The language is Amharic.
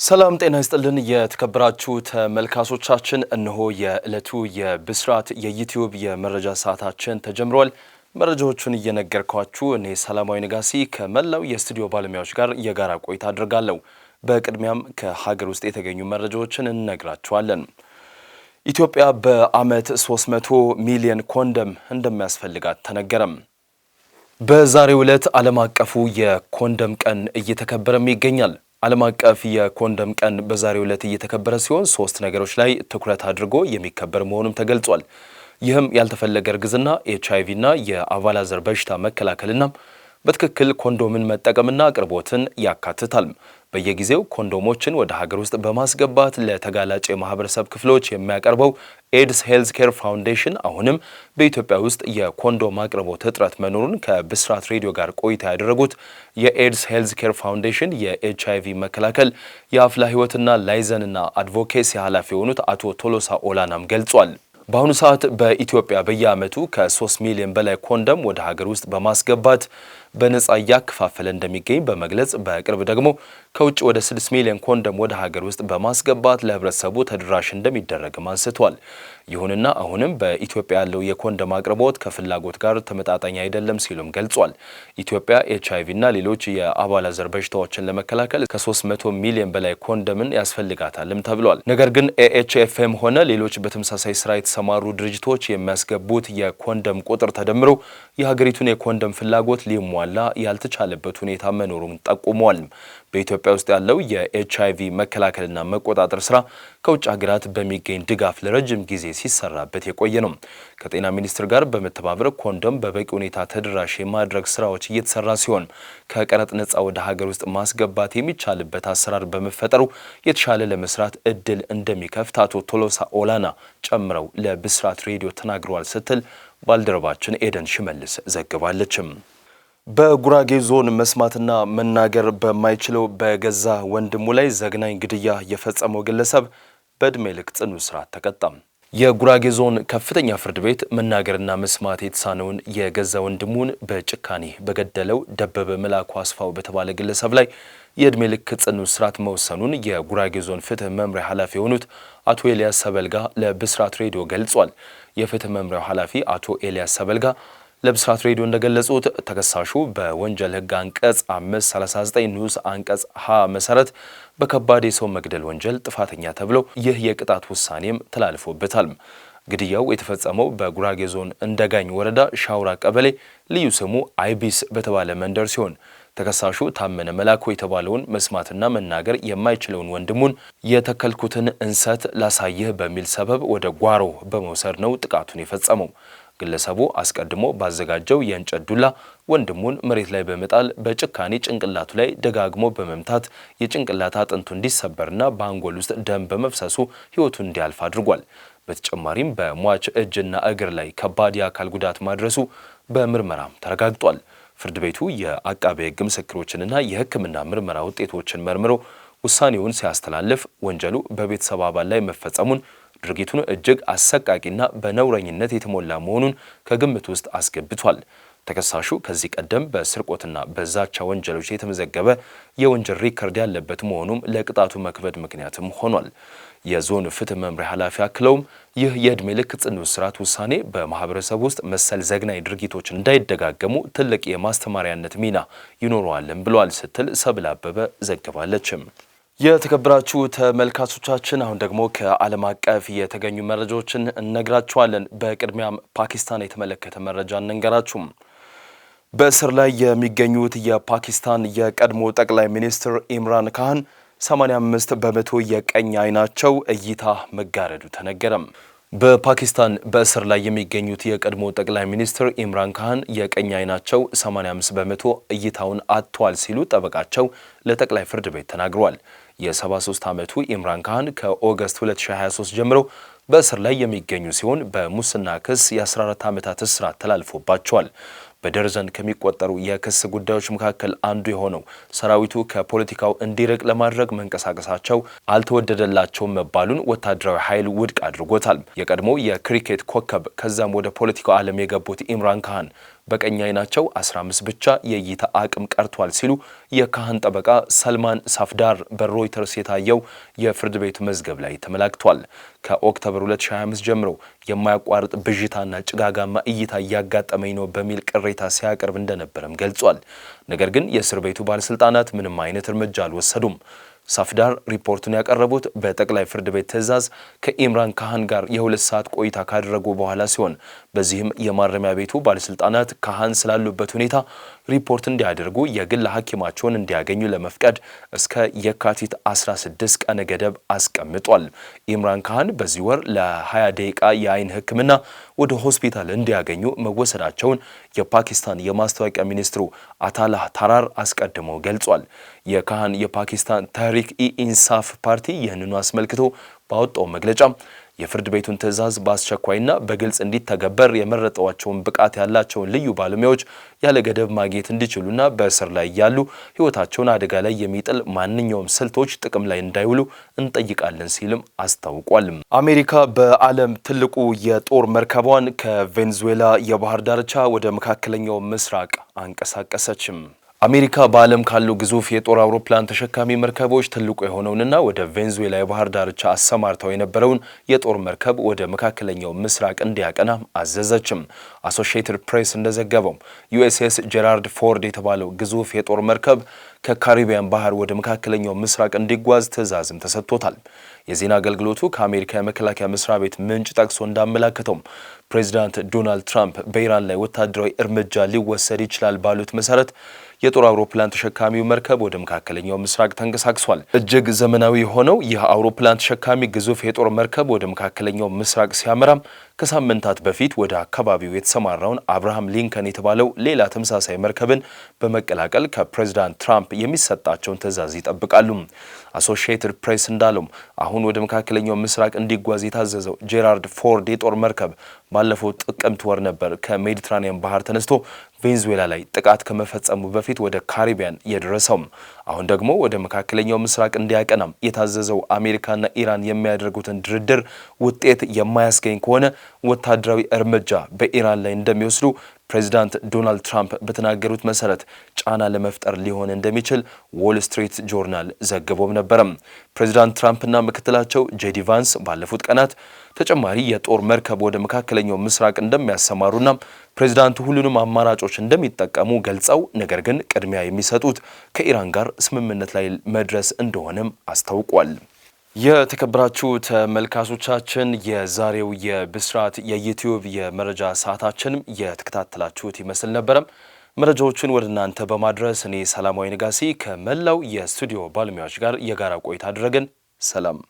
ሰላም ጤና ይስጥልን የተከበራችሁ ተመልካቾቻችን እነሆ የዕለቱ የብስራት የዩቲዩብ የመረጃ ሰዓታችን ተጀምሯል። መረጃዎቹን እየነገርኳችሁ እኔ ሰላማዊ ነጋሲ ከመላው የስቱዲዮ ባለሙያዎች ጋር የጋራ ቆይታ አድርጋለሁ። በቅድሚያም ከሀገር ውስጥ የተገኙ መረጃዎችን እንነግራችኋለን። ኢትዮጵያ በዓመት 300 ሚሊዮን ኮንዶም እንደሚያስፈልጋት ተነገረም። በዛሬው ዕለት ዓለም አቀፉ የኮንዶም ቀን እየተከበረም ይገኛል። ዓለም አቀፍ የኮንዶም ቀን በዛሬው ዕለት እየተከበረ ሲሆን ሶስት ነገሮች ላይ ትኩረት አድርጎ የሚከበር መሆኑም ተገልጿል። ይህም ያልተፈለገ እርግዝና፣ ኤችአይቪ እና የአባላዘር በሽታ መከላከልና በትክክል ኮንዶምን መጠቀምና አቅርቦትን ያካትታል። በየጊዜው ኮንዶሞችን ወደ ሀገር ውስጥ በማስገባት ለተጋላጭ የማህበረሰብ ክፍሎች የሚያቀርበው ኤድስ ሄልዝ ኬር ፋውንዴሽን አሁንም በኢትዮጵያ ውስጥ የኮንዶም አቅርቦት እጥረት መኖሩን ከብስራት ሬዲዮ ጋር ቆይታ ያደረጉት የኤድስ ሄልዝ ኬር ፋውንዴሽን የኤችአይቪ መከላከል የአፍላ ህይወትና ላይዘንና አድቮኬሲ ኃላፊ የሆኑት አቶ ቶሎሳ ኦላናም ገልጿል። በአሁኑ ሰዓት በኢትዮጵያ በየዓመቱ ከ3 ሚሊዮን በላይ ኮንዶም ወደ ሀገር ውስጥ በማስገባት በነጻ እያከፋፈለ እንደሚገኝ በመግለጽ በቅርብ ደግሞ ከውጭ ወደ 6 ሚሊዮን ኮንዶም ወደ ሀገር ውስጥ በማስገባት ለህብረተሰቡ ተደራሽ እንደሚደረግም አንስቷል። ይሁንና አሁንም በኢትዮጵያ ያለው የኮንዶም አቅርቦት ከፍላጎት ጋር ተመጣጣኝ አይደለም ሲሉም ገልጿል። ኢትዮጵያ ኤችአይቪ እና ሌሎች የአባላዘር በሽታዎችን ለመከላከል ከ300 ሚሊዮን በላይ ኮንዶምን ያስፈልጋታልም ተብሏል። ነገር ግን ኤኤችኤፍኤም ሆነ ሌሎች በተመሳሳይ ስራ የተሰማሩ ድርጅቶች የሚያስገቡት የኮንዶም ቁጥር ተደምሮ የሀገሪቱን የኮንዶም ፍላጎት ሊሟላ ያልተቻለበት ሁኔታ መኖሩን ጠቁሟል። በኢትዮጵያ ውስጥ ያለው የኤችአይቪ መከላከልና መቆጣጠር ስራ ከውጭ ሀገራት በሚገኝ ድጋፍ ለረጅም ጊዜ ሲሰራበት የቆየ ነው። ከጤና ሚኒስቴር ጋር በመተባበር ኮንዶም በበቂ ሁኔታ ተደራሽ የማድረግ ስራዎች እየተሰራ ሲሆን ከቀረጥ ነጻ ወደ ሀገር ውስጥ ማስገባት የሚቻልበት አሰራር በመፈጠሩ የተሻለ ለመስራት እድል እንደሚከፍት አቶ ቶሎሳ ኦላና ጨምረው ለብስራት ሬዲዮ ተናግረዋል ስትል ባልደረባችን ኤደን ሽመልስ ዘግባለችም። በጉራጌ ዞን መስማትና መናገር በማይችለው በገዛ ወንድሙ ላይ ዘግናኝ ግድያ የፈጸመው ግለሰብ በዕድሜ ልክ ጽኑ እስራት ተቀጣም። የጉራጌ ዞን ከፍተኛ ፍርድ ቤት መናገርና መስማት የተሳነውን የገዛ ወንድሙን በጭካኔ በገደለው ደበበ መላኩ አስፋው በተባለ ግለሰብ ላይ የዕድሜ ልክ ጽኑ እስራት መወሰኑን የጉራጌ ዞን ፍትህ መምሪያ ኃላፊ የሆኑት አቶ ኤልያስ ሰበልጋ ለብስራት ሬዲዮ ገልጿል። የፍትህ መምሪያው ኃላፊ አቶ ኤልያስ ሰበልጋ ለብስራት ሬዲዮ እንደገለጹት ተከሳሹ በወንጀል ሕግ አንቀጽ 539 ንዑስ አንቀጽ ሀ መሰረት በከባድ የሰው መግደል ወንጀል ጥፋተኛ ተብሎ ይህ የቅጣት ውሳኔም ተላልፎበታል። ግድያው የተፈጸመው በጉራጌ ዞን እንደጋኝ ወረዳ ሻውራ ቀበሌ ልዩ ስሙ አይቢስ በተባለ መንደር ሲሆን ተከሳሹ ታመነ መላኩ የተባለውን መስማትና መናገር የማይችለውን ወንድሙን የተከልኩትን እንሰት ላሳይህ በሚል ሰበብ ወደ ጓሮ በመውሰድ ነው ጥቃቱን የፈጸመው። ግለሰቡ አስቀድሞ ባዘጋጀው የእንጨት ዱላ ወንድሙን መሬት ላይ በመጣል በጭካኔ ጭንቅላቱ ላይ ደጋግሞ በመምታት የጭንቅላት አጥንቱ እንዲሰበርና በአንጎል ውስጥ ደም በመፍሰሱ ሕይወቱን እንዲያልፍ አድርጓል። በተጨማሪም በሟች እጅና እግር ላይ ከባድ የአካል ጉዳት ማድረሱ በምርመራም ተረጋግጧል። ፍርድ ቤቱ የአቃቤ ሕግ ምስክሮችንና የሕክምና ምርመራ ውጤቶችን መርምሮ ውሳኔውን ሲያስተላልፍ ወንጀሉ በቤተሰብ አባል ላይ መፈጸሙን ድርጊቱን እጅግ አሰቃቂና በነውረኝነት የተሞላ መሆኑን ከግምት ውስጥ አስገብቷል። ተከሳሹ ከዚህ ቀደም በስርቆትና በዛቻ ወንጀሎች የተመዘገበ የወንጀል ሪከርድ ያለበት መሆኑም ለቅጣቱ መክበድ ምክንያትም ሆኗል። የዞን ፍትህ መምሪያ ኃላፊ አክለውም ይህ የዕድሜ ልክ ጽኑ እስራት ውሳኔ በማህበረሰብ ውስጥ መሰል ዘግናኝ ድርጊቶች እንዳይደጋገሙ ትልቅ የማስተማሪያነት ሚና ይኖረዋልም ብሏል ስትል ሰብል አበበ ዘግባለችም። የተከበራችሁ ተመልካቾቻችን አሁን ደግሞ ከዓለም አቀፍ የተገኙ መረጃዎችን እነግራችኋለን። በቅድሚያም ፓኪስታን የተመለከተ መረጃ እንንገራችሁም። በእስር ላይ የሚገኙት የፓኪስታን የቀድሞ ጠቅላይ ሚኒስትር ኢምራን ካህን 85 በመቶ የቀኝ አይናቸው እይታ መጋረዱ ተነገረም። በፓኪስታን በእስር ላይ የሚገኙት የቀድሞ ጠቅላይ ሚኒስትር ኢምራን ካህን የቀኝ አይናቸው 85 በመቶ እይታውን አጥቷል ሲሉ ጠበቃቸው ለጠቅላይ ፍርድ ቤት ተናግረዋል። የ73 ዓመቱ ኢምራን ካህን ከኦገስት 2023 ጀምሮ በእስር ላይ የሚገኙ ሲሆን በሙስና ክስ የ14 ዓመታት እስራት ተላልፎባቸዋል። በደርዘን ከሚቆጠሩ የክስ ጉዳዮች መካከል አንዱ የሆነው ሰራዊቱ ከፖለቲካው እንዲርቅ ለማድረግ መንቀሳቀሳቸው አልተወደደላቸውም መባሉን ወታደራዊ ኃይል ውድቅ አድርጎታል። የቀድሞ የክሪኬት ኮከብ ከዛም ወደ ፖለቲካው ዓለም የገቡት ኢምራን ካህን በቀኝ አይናቸው 15 ብቻ የእይታ አቅም ቀርቷል ሲሉ የካህን ጠበቃ ሰልማን ሳፍዳር በሮይተርስ የታየው የፍርድ ቤቱ መዝገብ ላይ ተመላክቷል። ከኦክቶበር 2025 ጀምሮ የማያቋርጥ ብዥታና ጭጋጋማ እይታ እያጋጠመኝ ነው በሚል ቅሬታ ሲያቀርብ እንደነበረም ገልጿል። ነገር ግን የእስር ቤቱ ባለስልጣናት ምንም አይነት እርምጃ አልወሰዱም። ሳፍዳር ሪፖርቱን ያቀረቡት በጠቅላይ ፍርድ ቤት ትዕዛዝ ከኢምራን ካህን ጋር የ2 ሰዓት ቆይታ ካደረጉ በኋላ ሲሆን በዚህም የማረሚያ ቤቱ ባለስልጣናት ካህን ስላሉበት ሁኔታ ሪፖርት እንዲያደርጉ የግል ሐኪማቸውን እንዲያገኙ ለመፍቀድ እስከ የካቲት 16 ቀነ ገደብ አስቀምጧል። ኢምራን ካህን በዚህ ወር ለ20 ደቂቃ የአይን ሕክምና ወደ ሆስፒታል እንዲያገኙ መወሰዳቸውን የፓኪስታን የማስታወቂያ ሚኒስትሩ አታላህ ታራር አስቀድሞ ገልጿል። የካህን የፓኪስታን ተህሪክ ኢንሳፍ ፓርቲ ይህንኑ አስመልክቶ ባወጣው መግለጫ የፍርድ ቤቱን ትዕዛዝ በአስቸኳይና በግልጽ እንዲተገበር የመረጧቸውን ብቃት ያላቸውን ልዩ ባለሙያዎች ያለ ገደብ ማግኘት እንዲችሉና በእስር ላይ ያሉ ሕይወታቸውን አደጋ ላይ የሚጥል ማንኛውም ስልቶች ጥቅም ላይ እንዳይውሉ እንጠይቃለን ሲልም አስታውቋል። አሜሪካ በዓለም ትልቁ የጦር መርከቧን ከቬንዙዌላ የባህር ዳርቻ ወደ መካከለኛው ምስራቅ አንቀሳቀሰችም። አሜሪካ በዓለም ካሉ ግዙፍ የጦር አውሮፕላን ተሸካሚ መርከቦች ትልቁ የሆነውንና ወደ ቬንዙዌላ የባህር ዳርቻ አሰማርተው የነበረውን የጦር መርከብ ወደ መካከለኛው ምስራቅ እንዲያቀና አዘዘችም። አሶሺየትድ ፕሬስ እንደዘገበው ዩኤስኤስ ጄራልድ ፎርድ የተባለው ግዙፍ የጦር መርከብ ከካሪቢያን ባህር ወደ መካከለኛው ምስራቅ እንዲጓዝ ትዕዛዝም ተሰጥቶታል። የዜና አገልግሎቱ ከአሜሪካ የመከላከያ መስሪያ ቤት ምንጭ ጠቅሶ እንዳመላከተውም ፕሬዚዳንት ዶናልድ ትራምፕ በኢራን ላይ ወታደራዊ እርምጃ ሊወሰድ ይችላል ባሉት መሰረት የጦር አውሮፕላን ተሸካሚው መርከብ ወደ መካከለኛው ምስራቅ ተንቀሳቅሷል። እጅግ ዘመናዊ የሆነው ይህ አውሮፕላን ተሸካሚ ግዙፍ የጦር መርከብ ወደ መካከለኛው ምስራቅ ሲያመራም ከሳምንታት በፊት ወደ አካባቢው የተሰማራውን አብርሃም ሊንከን የተባለው ሌላ ተመሳሳይ መርከብን በመቀላቀል ከፕሬዚዳንት ትራምፕ የሚሰጣቸውን ትዕዛዝ ይጠብቃሉ። አሶሺየትድ ፕሬስ እንዳለው አሁን ወደ መካከለኛው ምስራቅ እንዲጓዝ የታዘዘው ጄራልድ ፎርድ የጦር መርከብ ባለፈው ጥቅምት ወር ነበር ከሜዲትራኒያን ባህር ተነስቶ ቬንዙዌላ ላይ ጥቃት ከመፈጸሙ በፊት ወደ ካሪቢያን የደረሰው። አሁን ደግሞ ወደ መካከለኛው ምስራቅ እንዲያቀናም የታዘዘው አሜሪካና ኢራን የሚያደርጉትን ድርድር ውጤት የማያስገኝ ከሆነ ወታደራዊ እርምጃ በኢራን ላይ እንደሚወስዱ ፕሬዚዳንት ዶናልድ ትራምፕ በተናገሩት መሰረት ጫና ለመፍጠር ሊሆን እንደሚችል ዎል ስትሪት ጆርናል ዘግቦም ነበረም። ፕሬዚዳንት ትራምፕና ምክትላቸው ጄዲ ቫንስ ባለፉት ቀናት ተጨማሪ የጦር መርከብ ወደ መካከለኛው ምስራቅ እንደሚያሰማሩና ፕሬዚዳንቱ ሁሉንም አማራጮች እንደሚጠቀሙ ገልጸው ነገር ግን ቅድሚያ የሚሰጡት ከኢራን ጋር ስምምነት ላይ መድረስ እንደሆነም አስታውቋል። የተከበራችሁ ተመልካቾቻችን የዛሬው የብስራት የዩቲዩብ የመረጃ ሰዓታችንም የተከታተላችሁት ይመስል ነበረም። መረጃዎቹን ወደ እናንተ በማድረስ እኔ ሰላማዊ ነጋሲ ከመላው የስቱዲዮ ባለሙያዎች ጋር የጋራ ቆይታ አደረግን። ሰላም።